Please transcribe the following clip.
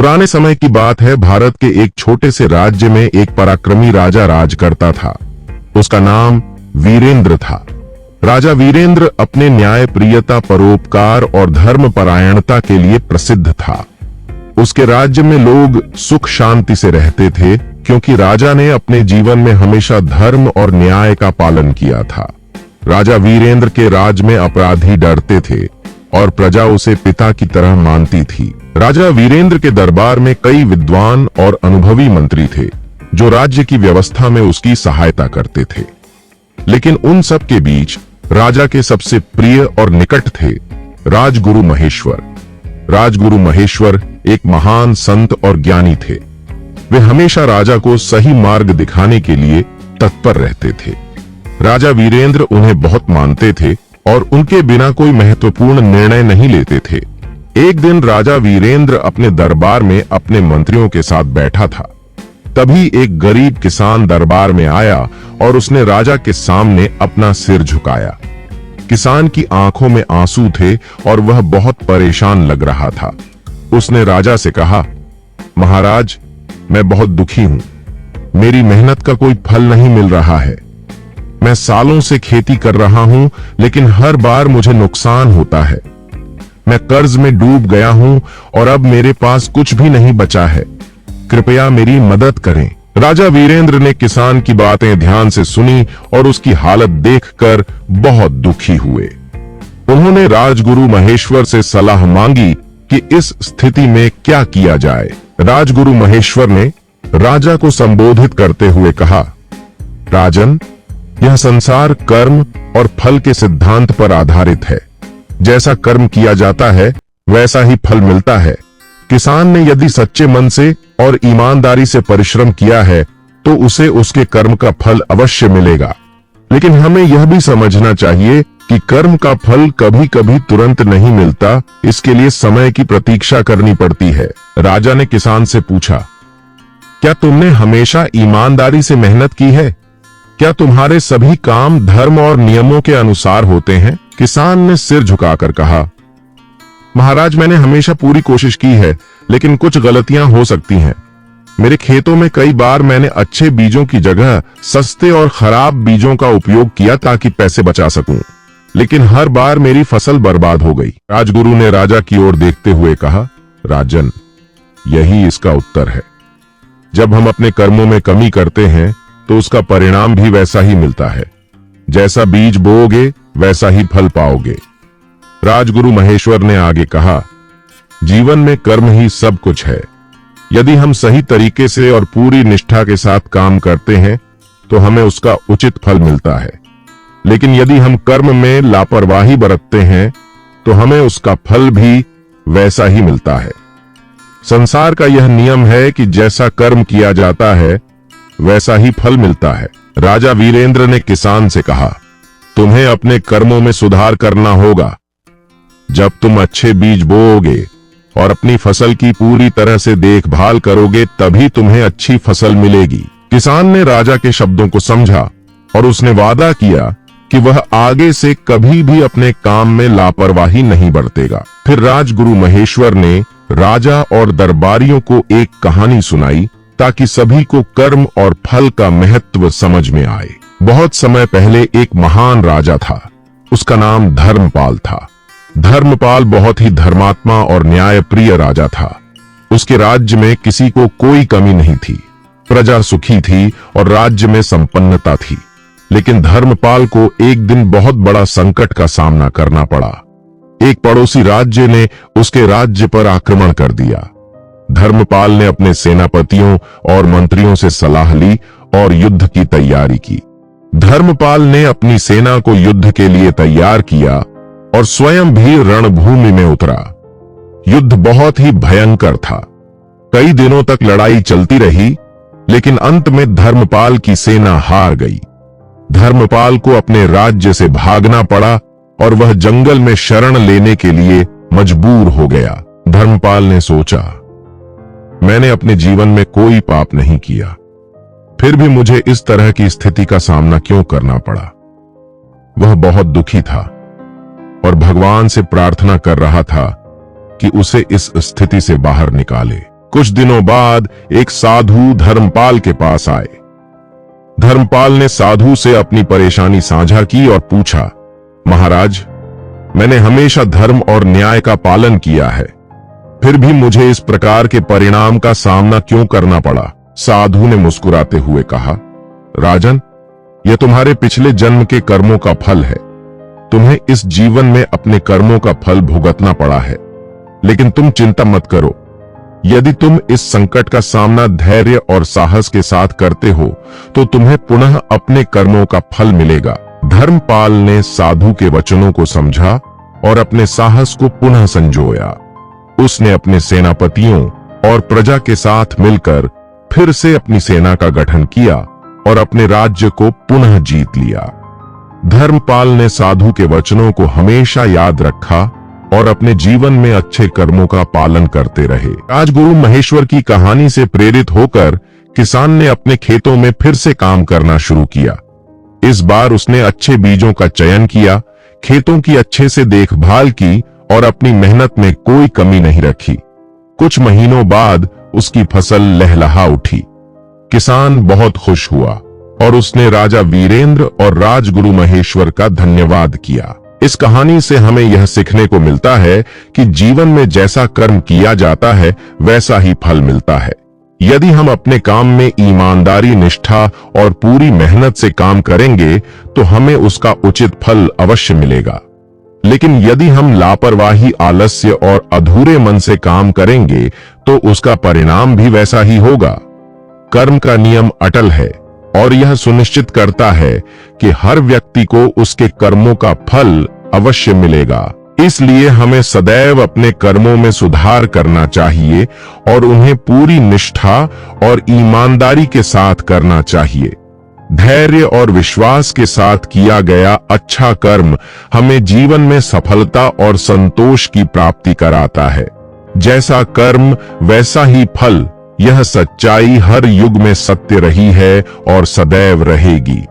पुराने समय की बात है। भारत के एक छोटे से राज्य में एक पराक्रमी राजा राज करता था। उसका नाम वीरेंद्र था। राजा वीरेंद्र अपने न्यायप्रियता, परोपकार और धर्मपरायणता के लिए प्रसिद्ध था। उसके राज्य में लोग सुख शांति से रहते थे, क्योंकि राजा ने अपने जीवन में हमेशा धर्म और न्याय का पालन किया था। राजा वीरेंद्र के राज में अपराधी डरते थे और प्रजा उसे पिता की तरह मानती थी। राजा वीरेंद्र के दरबार में कई विद्वान और अनुभवी मंत्री थे, जो राज्य की व्यवस्था में उसकी सहायता करते थे। लेकिन उन सब के बीच राजा के सबसे प्रिय और निकट थे राजगुरु महेश्वर। राजगुरु महेश्वर एक महान संत और ज्ञानी थे। वे हमेशा राजा को सही मार्ग दिखाने के लिए तत्पर रहते थे। राजा वीरेंद्र उन्हें बहुत मानते थे और उनके बिना कोई महत्वपूर्ण निर्णय नहीं लेते थे। एक दिन राजा वीरेंद्र अपने दरबार में अपने मंत्रियों के साथ बैठा था। तभी एक गरीब किसान दरबार में आया और उसने राजा के सामने अपना सिर झुकाया। किसान की आंखों में आंसू थे और वह बहुत परेशान लग रहा था। उसने राजा से कहा, महाराज, मैं बहुत दुखी हूं। मेरी मेहनत का कोई फल नहीं मिल रहा है। मैं सालों से खेती कर रहा हूं, लेकिन हर बार मुझे नुकसान होता है। मैं कर्ज में डूब गया हूं और अब मेरे पास कुछ भी नहीं बचा है। कृपया मेरी मदद करें। राजा वीरेंद्र ने किसान की बातें ध्यान से सुनी और उसकी हालत देखकर बहुत दुखी हुए। उन्होंने राजगुरु महेश्वर से सलाह मांगी कि इस स्थिति में क्या किया जाए। राजगुरु महेश्वर ने राजा को संबोधित करते हुए कहा, राजन, यह संसार कर्म और फल के सिद्धांत पर आधारित है। जैसा कर्म किया जाता है वैसा ही फल मिलता है। किसान ने यदि सच्चे मन से और ईमानदारी से परिश्रम किया है तो उसे उसके कर्म का फल अवश्य मिलेगा। लेकिन हमें यह भी समझना चाहिए कि कर्म का फल कभी कभी तुरंत नहीं मिलता। इसके लिए समय की प्रतीक्षा करनी पड़ती है। राजा ने किसान से पूछा, क्या तुमने हमेशा ईमानदारी से मेहनत की है? क्या तुम्हारे सभी काम धर्म और नियमों के अनुसार होते हैं? किसान ने सिर झुकाकर कहा, महाराज, मैंने हमेशा पूरी कोशिश की है, लेकिन कुछ गलतियां हो सकती हैं। मेरे खेतों में कई बार मैंने अच्छे बीजों की जगह सस्ते और खराब बीजों का उपयोग किया ताकि पैसे बचा सकूं, लेकिन हर बार मेरी फसल बर्बाद हो गई। राजगुरु ने राजा की ओर देखते हुए कहा, राजन, यही इसका उत्तर है। जब हम अपने कर्मों में कमी करते हैं तो उसका परिणाम भी वैसा ही मिलता है। जैसा बीज बोओगे वैसा ही फल पाओगे। राजगुरु महेश्वर ने आगे कहा, जीवन में कर्म ही सब कुछ है। यदि हम सही तरीके से और पूरी निष्ठा के साथ काम करते हैं तो हमें उसका उचित फल मिलता है। लेकिन यदि हम कर्म में लापरवाही बरतते हैं तो हमें उसका फल भी वैसा ही मिलता है। संसार का यह नियम है कि जैसा कर्म किया जाता है वैसा ही फल मिलता है। राजा वीरेंद्र ने किसान से कहा, तुम्हें अपने कर्मों में सुधार करना होगा। जब तुम अच्छे बीज बोओगे और अपनी फसल की पूरी तरह से देखभाल करोगे तभी तुम्हें अच्छी फसल मिलेगी। किसान ने राजा के शब्दों को समझा और उसने वादा किया कि वह आगे से कभी भी अपने काम में लापरवाही नहीं बरतेगा। फिर राजगुरु महेश्वर ने राजा और दरबारियों को एक कहानी सुनाई ताकि सभी को कर्म और फल का महत्व समझ में आए। बहुत समय पहले एक महान राजा था। उसका नाम धर्मपाल था। धर्मपाल बहुत ही धर्मात्मा और न्यायप्रिय राजा था। उसके राज्य में किसी को कोई कमी नहीं थी। प्रजा सुखी थी और राज्य में संपन्नता थी। लेकिन धर्मपाल को एक दिन बहुत बड़ा संकट का सामना करना पड़ा। एक पड़ोसी राज्य ने उसके राज्य पर आक्रमण कर दिया। धर्मपाल ने अपने सेनापतियों और मंत्रियों से सलाह ली और युद्ध की तैयारी की। धर्मपाल ने अपनी सेना को युद्ध के लिए तैयार किया और स्वयं भी रणभूमि में उतरा। युद्ध बहुत ही भयंकर था। कई दिनों तक लड़ाई चलती रही, लेकिन अंत में धर्मपाल की सेना हार गई। धर्मपाल को अपने राज्य से भागना पड़ा और वह जंगल में शरण लेने के लिए मजबूर हो गया। धर्मपाल ने सोचा, मैंने अपने जीवन में कोई पाप नहीं किया, फिर भी मुझे इस तरह की स्थिति का सामना क्यों करना पड़ा। वह बहुत दुखी था और भगवान से प्रार्थना कर रहा था कि उसे इस स्थिति से बाहर निकाले। कुछ दिनों बाद एक साधु धर्मपाल के पास आए। धर्मपाल ने साधु से अपनी परेशानी साझा की और पूछा, महाराज, मैंने हमेशा धर्म और न्याय का पालन किया है, फिर भी मुझे इस प्रकार के परिणाम का सामना क्यों करना पड़ा? साधु ने मुस्कुराते हुए कहा, राजन, यह तुम्हारे पिछले जन्म के कर्मों का फल है। तुम्हें इस जीवन में अपने कर्मों का फल भुगतना पड़ा है, लेकिन तुम चिंता मत करो। यदि तुम इस संकट का सामना धैर्य और साहस के साथ करते हो तो तुम्हें पुनः अपने कर्मों का फल मिलेगा। धर्मपाल ने साधु के वचनों को समझा और अपने साहस को पुनः संजोया। उसने अपने सेनापतियों और प्रजा के साथ मिलकर फिर से अपनी सेना का गठन किया और अपने राज्य को पुनः जीत लिया। धर्मपाल ने साधु के वचनों को हमेशा याद रखा और अपने जीवन में अच्छे कर्मों का पालन करते रहे। राजगुरु महेश्वर की कहानी से प्रेरित होकर किसान ने अपने खेतों में फिर से काम करना शुरू किया। इस बार उसने अच्छे बीजों का चयन किया, खेतों की अच्छे से देखभाल की और अपनी मेहनत में कोई कमी नहीं रखी। कुछ महीनों बाद उसकी फसल लहलहा उठी। किसान बहुत खुश हुआ और उसने राजा वीरेंद्र और राजगुरु महेश्वर का धन्यवाद किया। इस कहानी से हमें यह सीखने को मिलता है कि जीवन में जैसा कर्म किया जाता है वैसा ही फल मिलता है। यदि हम अपने काम में ईमानदारी, निष्ठा और पूरी मेहनत से काम करेंगे तो हमें उसका उचित फल अवश्य मिलेगा। लेकिन यदि हम लापरवाही, आलस्य और अधूरे मन से काम करेंगे तो उसका परिणाम भी वैसा ही होगा। कर्म का नियम अटल है और यह सुनिश्चित करता है कि हर व्यक्ति को उसके कर्मों का फल अवश्य मिलेगा। इसलिए हमें सदैव अपने कर्मों में सुधार करना चाहिए और उन्हें पूरी निष्ठा और ईमानदारी के साथ करना चाहिए। धैर्य और विश्वास के साथ किया गया अच्छा कर्म हमें जीवन में सफलता और संतोष की प्राप्ति कराता है। जैसा कर्म वैसा ही फल, यह सच्चाई हर युग में सत्य रही है और सदैव रहेगी।